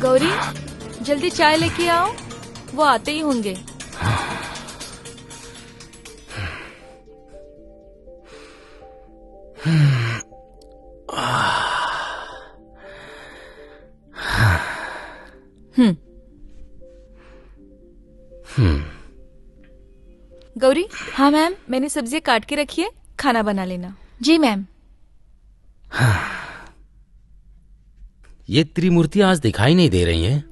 गौरी, जल्दी चाय लेके आओ, वो आते ही होंगे। गौरी। हाँ मैम, मैंने सब्जियां काट के रखी है, खाना बना लेना। जी मैम। ये त्रिमूर्तियां आज दिखाई नहीं दे रही हैं।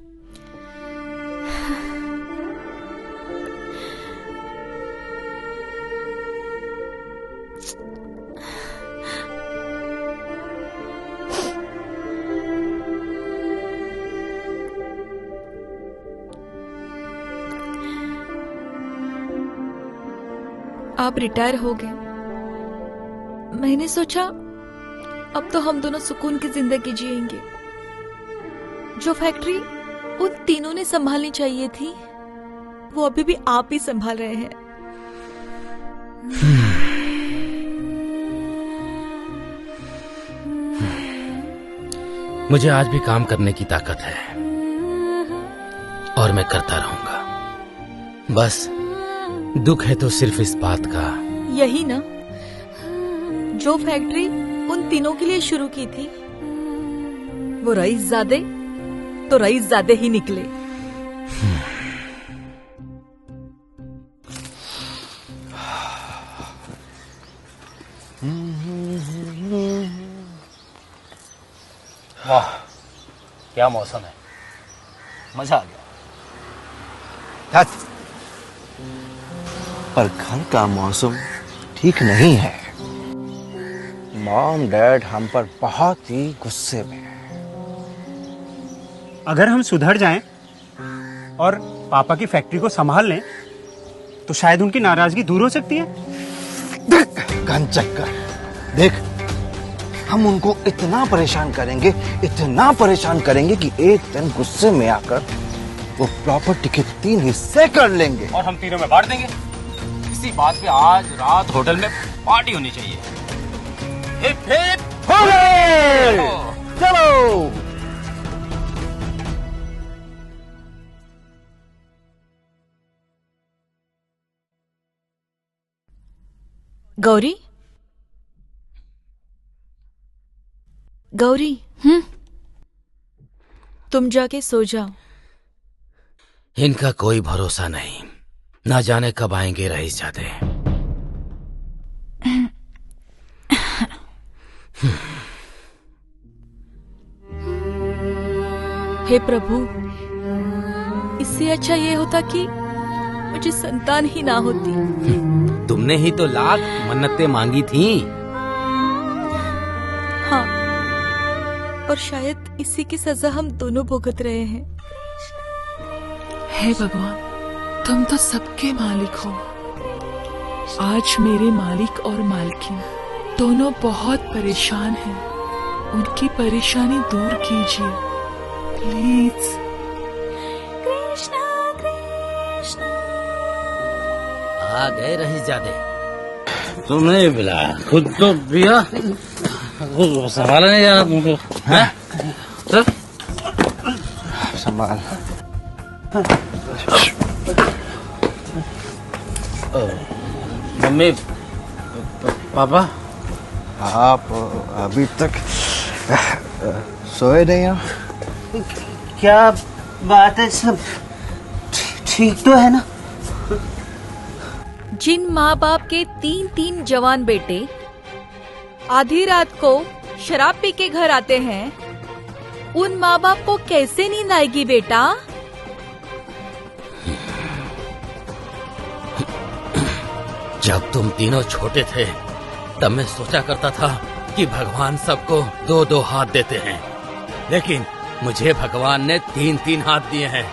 आप रिटायर हो गए। मैंने सोचा अब तो हम दोनों सुकून की जिंदगी जिएंगे। जो फैक्ट्री उन तीनों ने संभालनी चाहिए थी, वो अभी भी आप ही संभाल रहे हैं। मुझे आज भी काम करने की ताकत है और मैं करता रहूंगा। बस दुख है तो सिर्फ इस बात का। यही ना, जो फैक्ट्री उन तीनों के लिए शुरू की थी, वो रईसजादे तो रईसजादे ही निकले। वाह, क्या मौसम है, मजा आ गया। पर घर का मौसम ठीक नहीं है। मॉम डैड हम पर बहुत ही गुस्से में है। अगर हम सुधर जाएं और पापा की फैक्ट्री को संभाल लें तो शायद उनकी नाराजगी दूर हो सकती है। चक्कर देख, हम उनको इतना परेशान करेंगे कि एक दिन गुस्से में आकर वो प्रॉपर्टी के 3 हिस्से कर लेंगे और हम तीनों में बांट देंगे। इसी बात पे आज रात होटल में पार्टी होनी चाहिए। हिप हिप होले! चलो। गौरी, गौरी, तुम जाके सो जाओ। इनका कोई भरोसा नहीं, ना जाने कब आएंगे रईसजादे। हे प्रभु, इससे अच्छा ये होता कि मुझे संतान ही ना होती। तुमने ही तो लाख मन्नतें मांगी थी। हाँ, और शायद इसी की सजा हम दोनों भुगत रहे हैं। हे भगवान, तुम तो सबके मालिक हो। आज मेरे मालिक और मालकिन दोनों बहुत परेशान हैं। उनकी परेशानी दूर कीजिए प्लीज। कृष्णा कृष्णा। आ गए रईसजादे। तुमने बुलाया, खुद तो पिया, खुद संभाला नहीं जा रहा तुमको। चल संभाल। मम्मी, पापा, आप अभी तक सोए नहीं हो? क्या बात है, सब ठीक तो है ना? जिन माँ बाप के 3 जवान बेटे आधी रात को शराब पी के घर आते हैं, उन माँ बाप को कैसे नींद आएगी बेटा? जब तुम तीनों छोटे थे तब मैं सोचा करता था कि भगवान सबको 2-2 हाथ देते हैं, लेकिन मुझे भगवान ने 3-3 हाथ दिए हैं।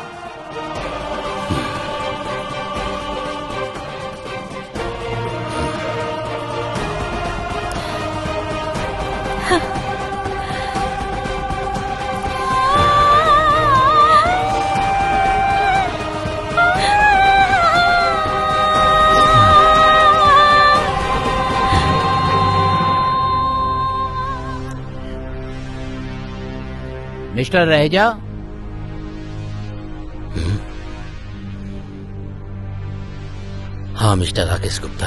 मिस्टर रहेजा, हाँ मिस्टर राकेश गुप्ता।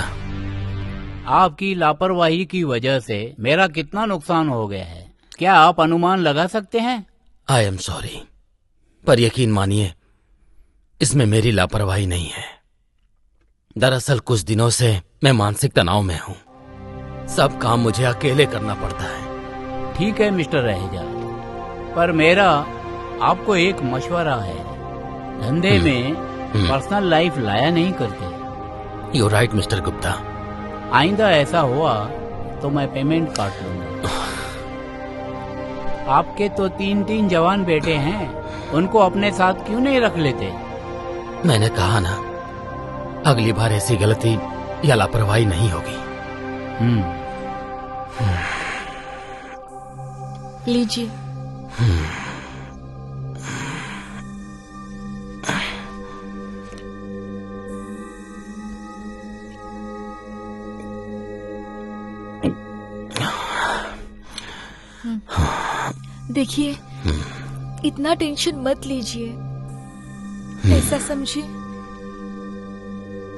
आपकी लापरवाही की वजह से मेरा कितना नुकसान हो गया है, क्या आप अनुमान लगा सकते हैं? आई एम सॉरी, पर यकीन मानिए इसमें मेरी लापरवाही नहीं है। दरअसल कुछ दिनों से मैं मानसिक तनाव में हूँ। सब काम मुझे अकेले करना पड़ता है। ठीक है मिस्टर रहेजा, पर मेरा आपको एक मशवरा है, धंधे में पर्सनल लाइफ लाया नहीं करते। You right mister Gupta. आइंदा ऐसा हुआ तो मैं पेमेंट काट लूंगा। आपके तो 3-3 जवान बेटे हैं, उनको अपने साथ क्यों नहीं रख लेते? मैंने कहा ना, अगली बार ऐसी गलती या लापरवाही नहीं होगी। लीजिए। देखिए, इतना टेंशन मत लीजिए। ऐसा समझिए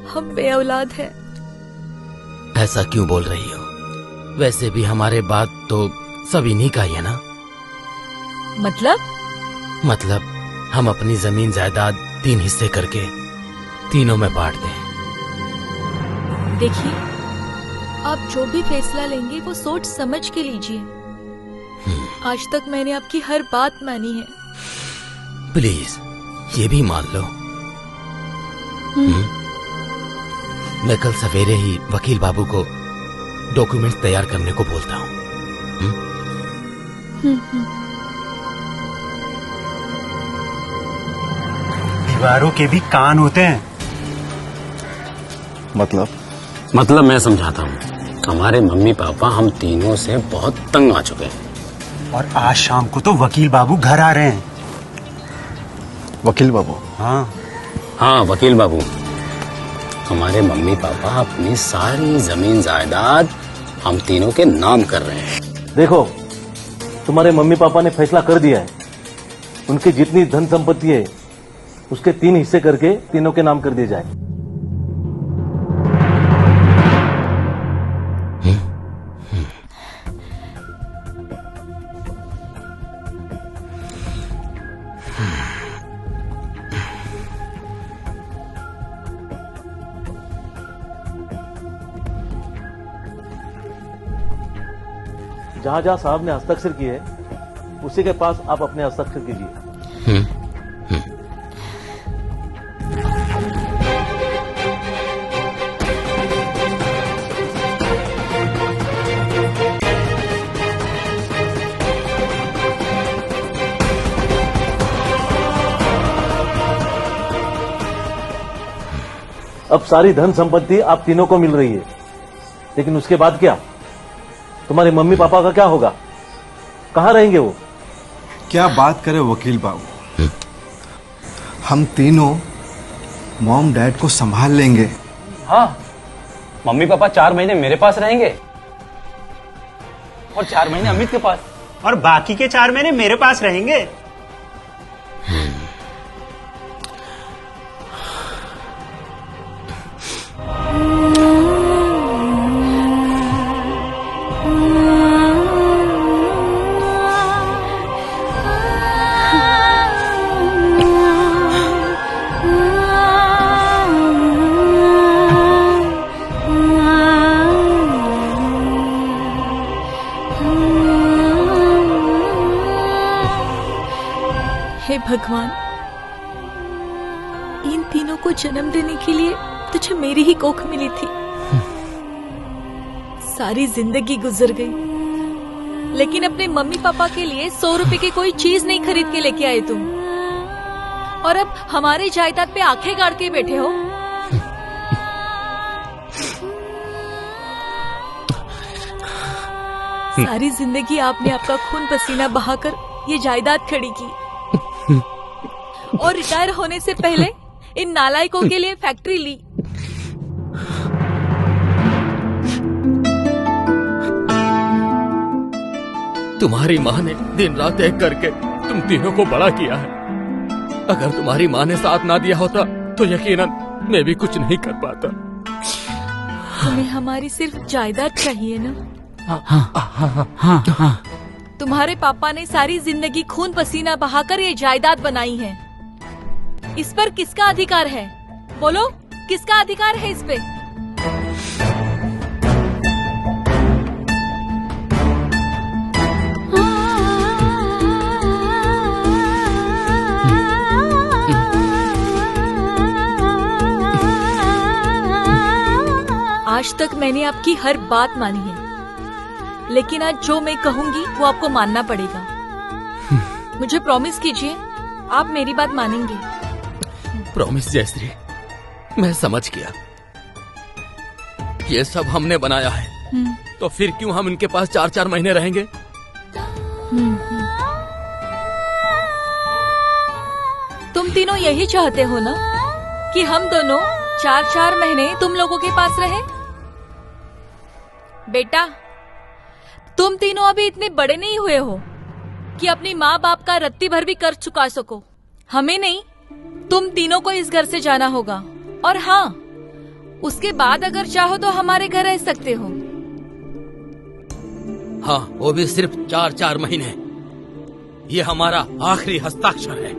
हम बेऔलाद हैं। ऐसा क्यों बोल रही हो? वैसे भी हमारे बात तो सब इन्हीं का ही है ना। मतलब हम अपनी जमीन जायदाद 3 हिस्से करके तीनों में बांट दें। देखिए, आप जो भी फैसला लेंगे वो सोच समझ के लीजिए। आज तक मैंने आपकी हर बात मानी है। प्लीज ये भी मान लो। मैं कल सवेरे ही वकील बाबू को डॉक्यूमेंट्स तैयार करने को बोलता हूँ। दीवारों के भी कान होते हैं। मतलब मैं समझाता हूँ। हमारे मम्मी पापा हम तीनों से बहुत तंग आ चुके हैं, और आज शाम को तो वकील बाबू घर आ रहे हैं। वकील बाबू? हाँ वकील बाबू। हमारे मम्मी पापा अपनी सारी जमीन जायदाद हम तीनों के नाम कर रहे हैं। देखो, तुम्हारे मम्मी पापा ने फैसला कर दिया है, उनकी जितनी धन संपत्ति है उसके 3 हिस्से करके तीनों के नाम कर दिए जाए। जहां जहां साहब ने हस्ताक्षर किए उसी के पास आप अपने हस्ताक्षर कीजिए। अब सारी धन संपत्ति आप तीनों को मिल रही है, लेकिन उसके बाद क्या? तुम्हारे मम्मी पापा का क्या होगा? कहाँ रहेंगे वो? क्या बात करे वकील बाबू, हम तीनों मॉम डैड को संभाल लेंगे। हाँ, मम्मी पापा 4 महीने मेरे पास रहेंगे और 4 महीने अमित के पास, और बाकी के 4 महीने मेरे पास रहेंगे। भगवान, इन तीनों को जन्म देने के लिए तुझे मेरी ही कोख मिली थी। सारी जिंदगी गुजर गई, लेकिन अपने मम्मी पापा के लिए 100 रुपए की कोई चीज नहीं खरीद के लेके आए तुम, और अब हमारे जायदाद पे आंखें गाड़ के बैठे हो। सारी जिंदगी आपने आपका खून पसीना बहाकर ये जायदाद खड़ी की, और रिटायर होने से पहले इन नालायकों के लिए फैक्ट्री ली। तुम्हारी माँ ने दिन रात एक करके तुम तीनों को बड़ा किया है। अगर तुम्हारी माँ ने साथ ना दिया होता तो यकीनन मैं भी कुछ नहीं कर पाता। तुम्हें हमारी सिर्फ जायदाद चाहिए ना? हाँ। तुम्हारे पापा ने सारी जिंदगी खून पसीना बहाकर ये जायदाद बनाई है। इस पर किसका अधिकार है? बोलो, किसका अधिकार है इस पे? आज तक मैंने आपकी हर बात मानी है, लेकिन आज जो मैं कहूंगी वो आपको मानना पड़ेगा। मुझे प्रॉमिस कीजिए, आप मेरी बात मानेंगे। प्रॉमिस जयश्री, मैं समझ गया। ये सब हमने बनाया है, तो फिर क्यों हम इनके पास 4-4 महीने रहेंगे? तुम तीनों यही चाहते हो ना कि हम दोनों 4-4 महीने तुम लोगों के पास रहे? बेटा, तुम तीनों अभी इतने बड़े नहीं हुए हो कि अपनी माँ बाप का रत्ती भर भी कर्ज चुका सको। हमें नहीं, तुम तीनों को इस घर से जाना होगा। और हाँ, उसके बाद अगर चाहो तो हमारे घर रह सकते हो। हाँ, वो भी सिर्फ 4-4 महीने। ये हमारा आखिरी हस्ताक्षर है।